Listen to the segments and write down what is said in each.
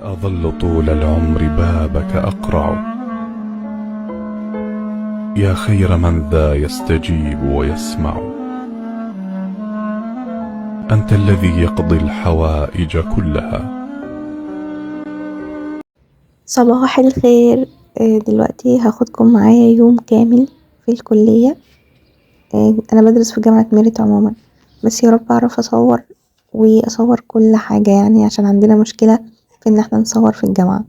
أظل طول العمر بابك أقرع، يا خير من ذا يستجيب ويسمع، أنت الذي يقضي الحوائج كلها. صباح الخير. دلوقتي هاخدكم معايا يوم كامل في الكلية. أنا بدرس في جامعة ميريت عموما، بس يا رب أعرف وأصور كل حاجة، يعني عشان عندنا مشكلة في إن احنا نصور في الجامعة.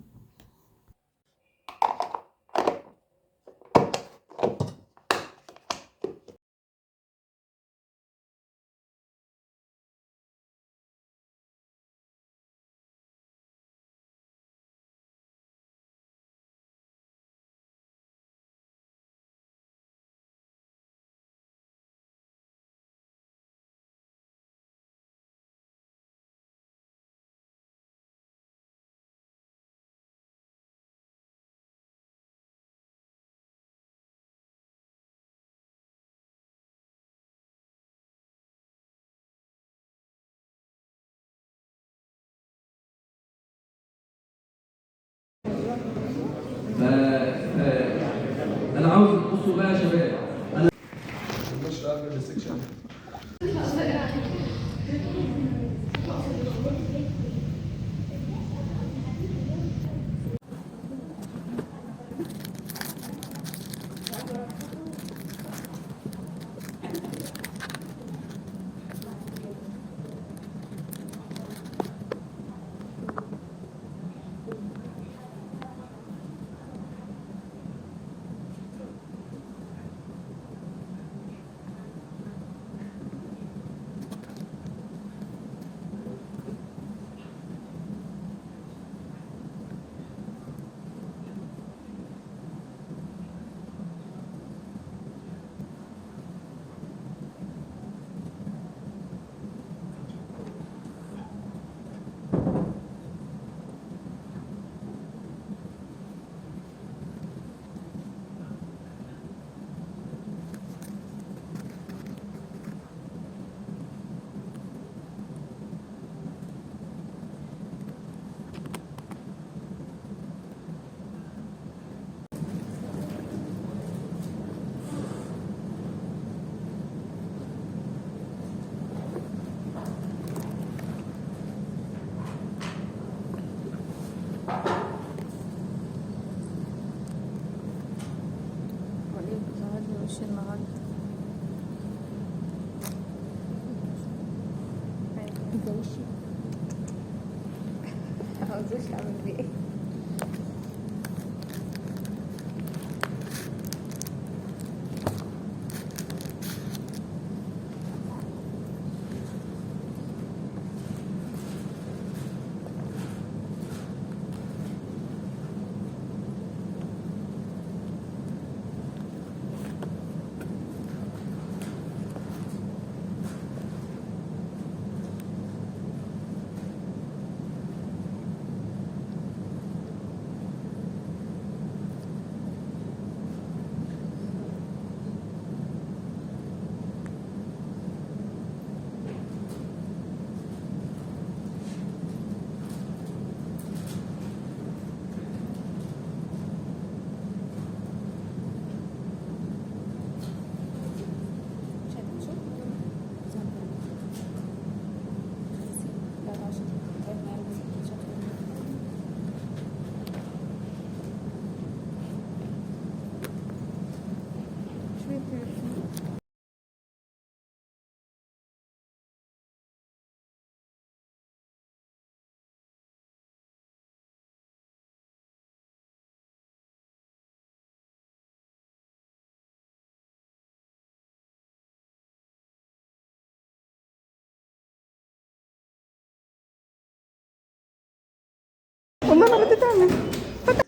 انا عاوز تبصوا بقى يا شباب.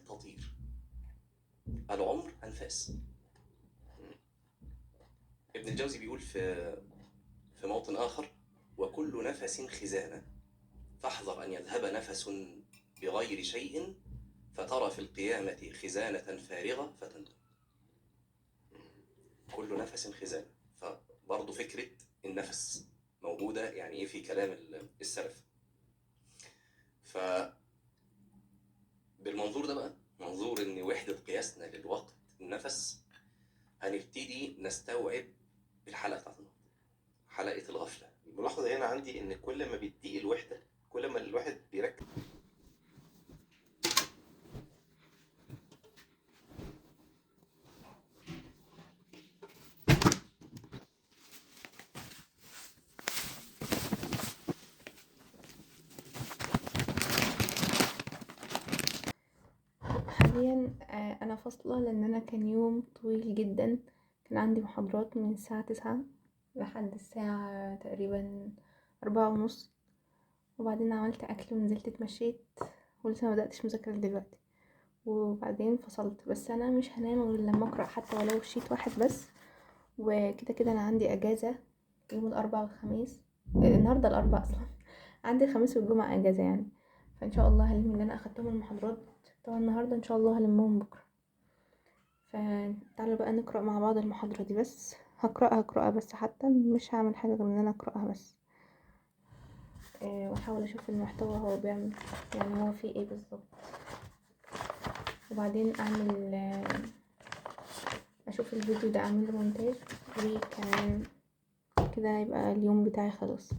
تطير. العمر أنفاس. ابن الجوزي بيقول في موطن آخر: وكل نفس خزانة، فاحذر أن يذهب نفس بغير شيء فترى في القيامة خزانة فارغة فتندم. كل نفس خزانة، فبرضه فكرة النفس موجودة يعني إيه في كلام السلف. بالمنظور ده بقى، منظور ان وحدة قياسنا للوقت النفس، هنبتدي نستوعب الحلقة بتاعت النهارده، حلقة الغفلة. الملاحظة هنا عندي ان كل ما بتضيق الوحدة كل ما الواحد بيركز. حاليا انا فاصلة لان انا كان يوم طويل جدا. كان عندي محاضرات من الساعة 9 لحد الساعة تقريبا 4:30، وبعدين عملت اكل ونزلت اتمشيت، ولسه ما بدأتش مذاكرة دلوقتي، وبعدين فصلت. بس انا مش هنام غير لما اقرأ حتى ولو شيت واحد بس. وكده كده انا عندي اجازة يوم الاربعاء والخميس. النهاردة الاربعاء اصلا عندي الخميس والجمعة اجازة يعني. فان شاء الله هلم اللي انا اخدتهم المحاضرات بتوع النهاردة، ان شاء الله هلمهم بكرة. فتعالوا بقى نقرأ مع بعض المحاضرة دي. بس هقرأها بس، حتى مش هعمل حاجة غير ان انا اقرأها بس. واحاول اشوف المحتوى هو بيعمل يعني هو فيه ايه بالظبط، وبعدين اعمل اشوف الفيديو ده اعمله مونتاج، وكمان كده يبقى اليوم بتاعي خلاص.